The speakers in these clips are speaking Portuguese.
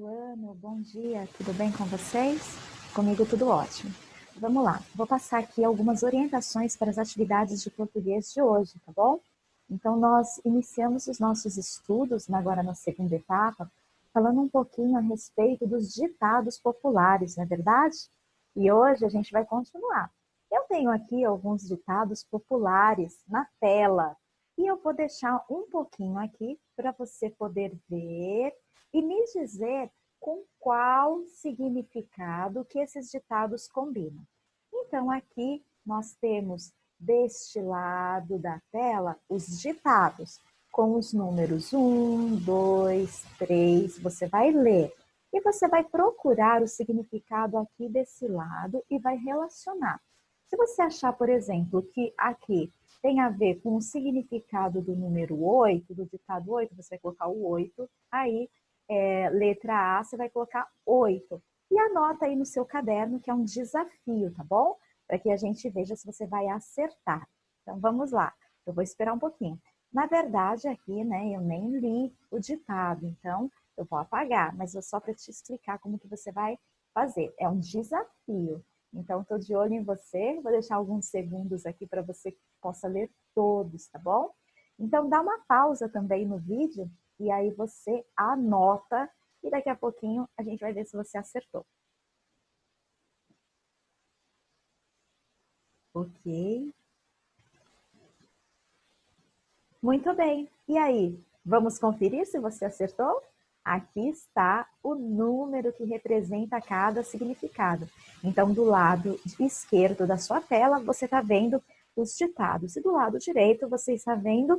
Ano, bom dia, tudo bem com vocês? Comigo tudo ótimo. Vamos lá, vou passar aqui algumas orientações para as atividades de português de hoje, tá bom? Então, nós iniciamos os nossos estudos, agora na segunda etapa, falando um pouquinho a respeito dos ditados populares, não é verdade? E hoje a gente vai continuar. Eu tenho aqui alguns ditados populares na tela, e eu vou deixar um pouquinho aqui para você poder ver e me dizer com qual significado que esses ditados combinam. Então, aqui nós temos deste lado da tela os ditados, com os números 1, 2, 3, você vai ler. E você vai procurar o significado aqui desse lado e vai relacionar. Se você achar, por exemplo, que aqui tem a ver com o significado do número 8, do ditado 8, você vai colocar o 8, aí letra A, você vai colocar 8. E anota aí no seu caderno que é um desafio, tá bom? Para que a gente veja se você vai acertar. Então, vamos lá. Eu vou esperar um pouquinho. Na verdade, aqui, né, eu nem li o ditado, então eu vou apagar, mas é só para te explicar como que você vai fazer. É um desafio. Então, estou de olho em você. Vou deixar alguns segundos aqui para você que possa ler todos, tá bom? Então, dá uma pausa também no vídeo e aí você anota e daqui a pouquinho a gente vai ver se você acertou. Ok. Muito bem. E aí, vamos conferir se você acertou? Aqui está o número que representa cada significado. Então, do lado esquerdo da sua tela, você está vendo os ditados. E do lado direito, você está vendo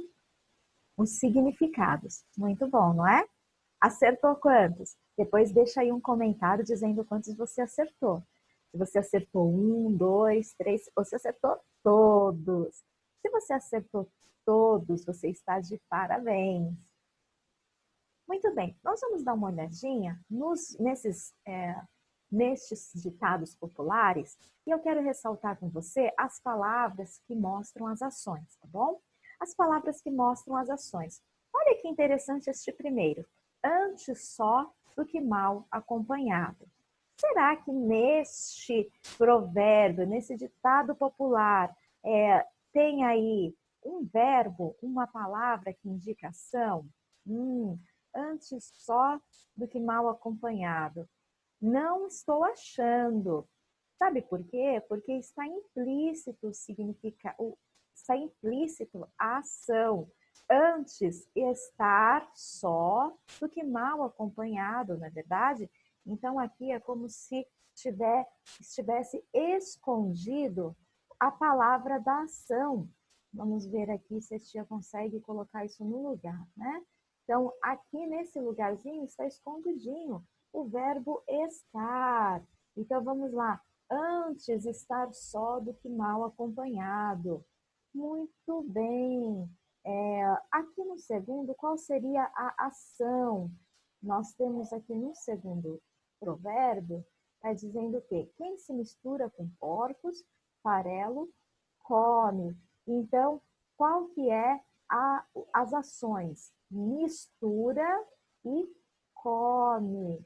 os significados. Muito bom, não é? Acertou quantos? Depois deixa aí um comentário dizendo quantos você acertou. Se você acertou 1, 2, 3, você acertou todos. Se você acertou todos, você está de parabéns. Muito bem, nós vamos dar uma olhadinha nestes ditados populares e eu quero ressaltar com você as palavras que mostram as ações, tá bom? As palavras que mostram as ações. Olha que interessante este primeiro. Antes só do que mal acompanhado. Será que neste provérbio, nesse ditado popular, tem aí um verbo, uma palavra que indica ação? Antes só do que mal acompanhado. Não estou achando. Sabe por quê? Porque está implícito está implícito a ação. Antes estar só do que mal acompanhado, não é verdade? Então aqui é como se estivesse escondido a palavra da ação. Vamos ver aqui se a tia consegue colocar isso no lugar, né? Então, aqui nesse lugarzinho está escondidinho o verbo estar. Então, vamos lá. Antes estar só do que mal acompanhado. Muito bem. Aqui no segundo, qual seria a ação? Nós temos aqui no segundo provérbio, está dizendo o quê? Quem se mistura com porcos, farelo, come. Então, qual que é as ações? Mistura e come.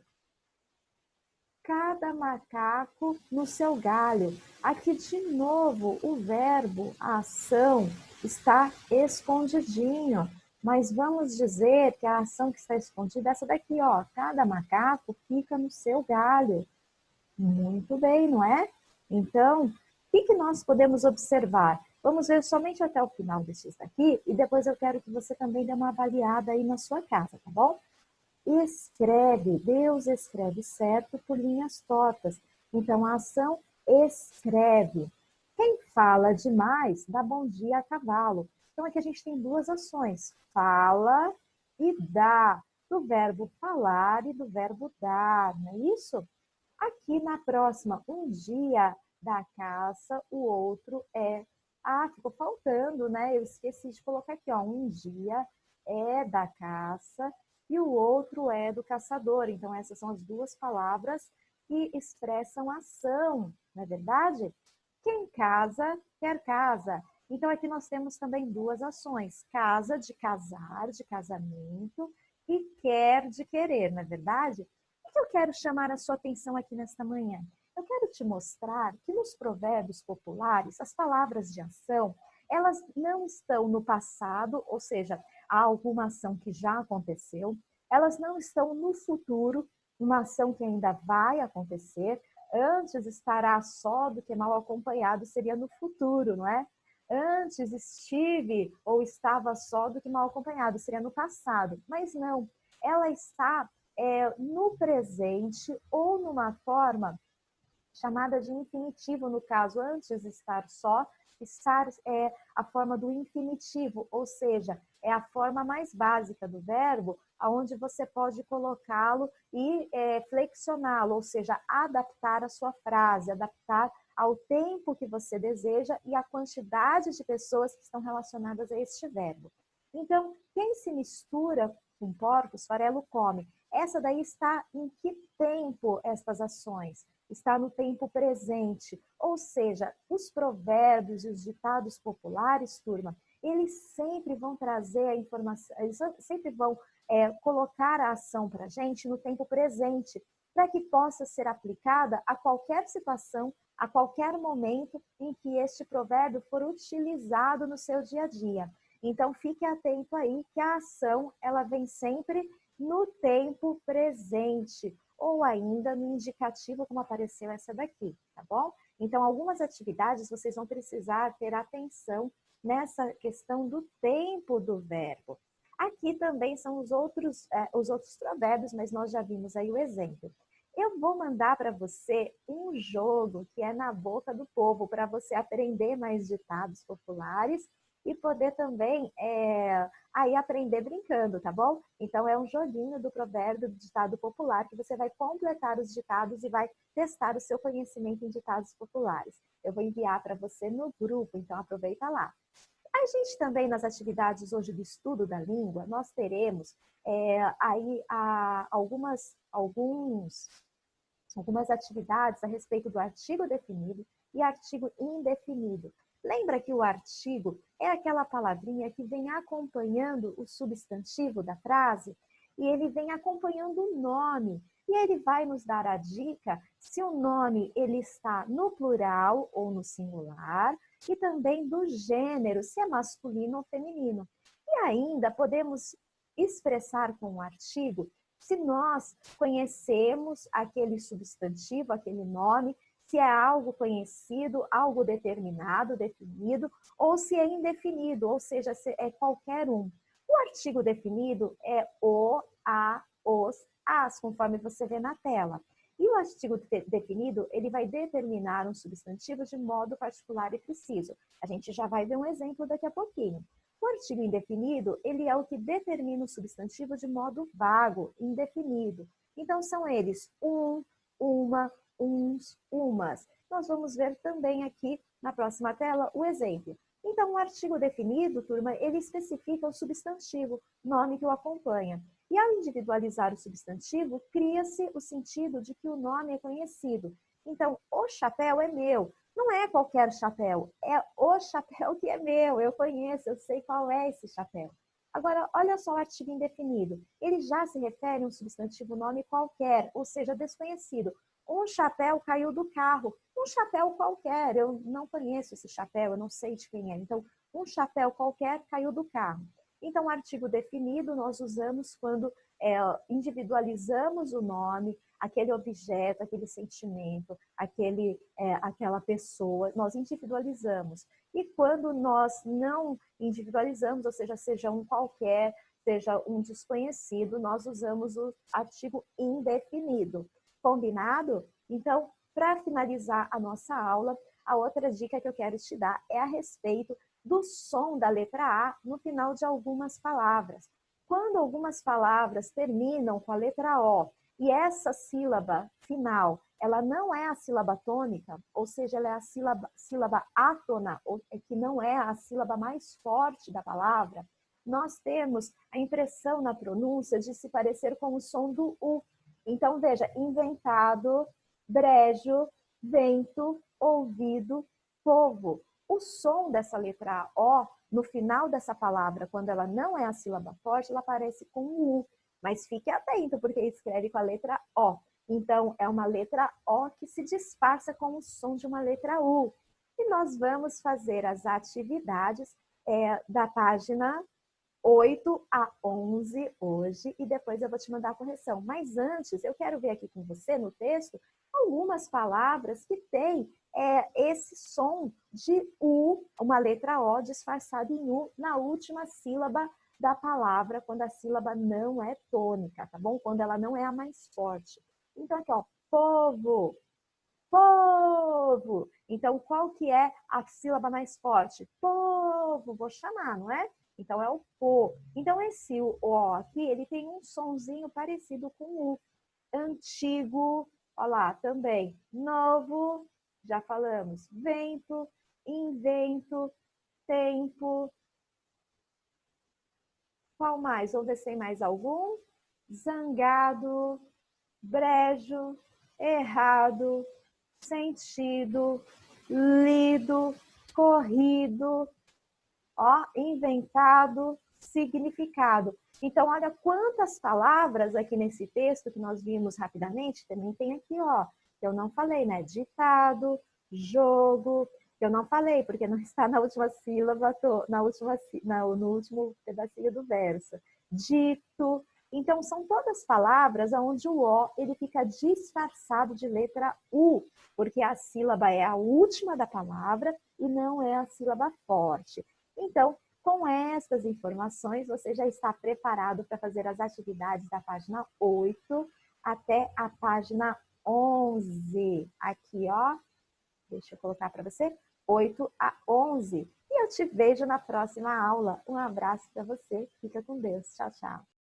Cada macaco no seu galho. Aqui de novo o verbo, a ação, está escondidinho. Mas vamos dizer que a ação que está escondida é essa daqui, ó. Cada macaco fica no seu galho. Muito bem, não é? Então, o que nós podemos observar? Vamos ver somente até o final desses daqui e depois eu quero que você também dê uma avaliada aí na sua casa, tá bom? Escreve, Deus escreve certo por linhas tortas. Então, a ação escreve. Quem fala demais dá bom dia a cavalo. Então, aqui a gente tem duas ações, fala e dá, do verbo falar e do verbo dar, não é isso? Aqui na próxima, um dia da caça, o outro é... Ah, ficou faltando, né? Eu esqueci de colocar aqui, ó. Um dia é da caça e o outro é do caçador. Então, essas são as duas palavras que expressam ação, não é verdade? Quem casa, quer casa. Então, aqui nós temos também duas ações. Casa, de casar, de casamento, e quer, de querer, não é verdade? que eu quero chamar a sua atenção aqui nesta manhã? Eu quero te mostrar que nos provérbios populares, as palavras de ação, elas não estão no passado, ou seja, há alguma ação que já aconteceu, elas não estão no futuro, uma ação que ainda vai acontecer, antes estará só do que mal acompanhado seria no futuro, não é? Antes estive ou estava só do que mal acompanhado seria no passado, mas não, ela está no presente ou numa forma chamada de infinitivo, no caso, antes de estar só, estar é a forma do infinitivo, ou seja, é a forma mais básica do verbo, onde você pode colocá-lo e flexioná-lo, ou seja, adaptar a sua frase, adaptar ao tempo que você deseja e à quantidade de pessoas que estão relacionadas a este verbo. Então, quem se mistura com porcos, farelo come. Essa daí está em que tempo estas ações? Está no tempo presente. Ou seja, os provérbios e os ditados populares, turma, eles sempre vão trazer a informação, eles sempre vão colocar a ação para a gente no tempo presente, para que possa ser aplicada a qualquer situação, a qualquer momento em que este provérbio for utilizado no seu dia a dia. Então, fique atento aí que a ação, ela vem sempre no tempo presente, ou ainda no indicativo, como apareceu essa daqui, tá bom? Então, algumas atividades vocês vão precisar ter atenção nessa questão do tempo do verbo. Aqui também são os outros provérbios, mas nós já vimos aí o exemplo. Eu vou mandar para você um jogo que é na boca do povo, para você aprender mais ditados populares e poder também aí aprender brincando, tá bom? Então é um joguinho do provérbio do ditado popular que você vai completar os ditados e vai testar o seu conhecimento em ditados populares. Eu vou enviar para você no grupo, então aproveita lá. A gente também, nas atividades hoje do estudo da língua, nós teremos aí algumas atividades a respeito do artigo definido e artigo indefinido. Lembra que o artigo é aquela palavrinha que vem acompanhando o substantivo da frase e ele vem acompanhando o nome. E ele vai nos dar a dica se o nome ele está no plural ou no singular e também do gênero, se é masculino ou feminino. E ainda podemos expressar com o artigo se nós conhecemos aquele substantivo, aquele nome, se é algo conhecido, algo determinado, definido, ou se é indefinido, ou seja, se é qualquer um. O artigo definido é o, a, os, as, conforme você vê na tela. E o artigo definido, ele vai determinar um substantivo de modo particular e preciso. A gente já vai ver um exemplo daqui a pouquinho. O artigo indefinido, ele é o que determina o substantivo de modo vago, indefinido. Então, são eles um, uma, uns, umas. Nós vamos ver também aqui na próxima tela o exemplo. Então, o artigo definido, turma, ele especifica o substantivo, nome que o acompanha. E ao individualizar o substantivo, cria-se o sentido de que o nome é conhecido. Então, o chapéu é meu. Não é qualquer chapéu, é o chapéu que é meu. Eu conheço, eu sei qual é esse chapéu. Agora, olha só o artigo indefinido. Ele já se refere a um substantivo nome qualquer, ou seja, desconhecido. Um chapéu caiu do carro. Um chapéu qualquer, eu não conheço esse chapéu, eu não sei de quem é. Então, um chapéu qualquer caiu do carro. Então, o artigo definido nós usamos quando individualizamos o nome, aquele objeto, aquele sentimento, aquela pessoa, nós individualizamos. E quando nós não individualizamos, ou seja um qualquer, seja um desconhecido, nós usamos o artigo indefinido. Combinado? Então, para finalizar a nossa aula, a outra dica que eu quero te dar é a respeito do som da letra A no final de algumas palavras. Quando algumas palavras terminam com a letra O e essa sílaba final, ela não é a sílaba tônica, ou seja, ela é a sílaba átona, que não é a sílaba mais forte da palavra, nós temos a impressão na pronúncia de se parecer com o som do U. Então, veja, inventado, brejo, vento, ouvido, povo. O som dessa letra O, no final dessa palavra, quando ela não é a sílaba forte, ela aparece com U. Mas fique atento, porque escreve com a letra O. Então, é uma letra O que se disfarça com o som de uma letra U. E nós vamos fazer as atividades da página 8 a 11 hoje, e depois eu vou te mandar a correção. Mas antes, eu quero ver aqui com você, no texto, algumas palavras que têm esse som de U, uma letra O disfarçada em U, na última sílaba da palavra, quando a sílaba não é tônica, tá bom? Quando ela não é a mais forte. Então, aqui, ó, povo, povo. Então, qual que é a sílaba mais forte? Povo, vou chamar, não é? Então, é o po. Então, esse O aqui, ele tem um sonzinho parecido com o antigo, olha lá, também. Novo, já falamos. Vento, invento, tempo. Qual mais? Vamos ver se tem mais algum. Zangado, brejo, errado, sentido, lido, corrido, ó, inventado, significado. Então, olha quantas palavras aqui nesse texto que nós vimos rapidamente, também tem aqui, ó, que eu não falei, né? Ditado, jogo, que eu não falei, porque não está na última sílaba, no último pedacinho do verso. Dito. Então, são todas palavras onde o O ele fica disfarçado de letra U, porque a sílaba é a última da palavra e não é a sílaba forte. Então, com estas informações, você já está preparado para fazer as atividades da página 8 até a página 11. Aqui, ó, deixa eu colocar para você, 8 a 11. E eu te vejo na próxima aula. Um abraço para você. Fica com Deus. Tchau, tchau.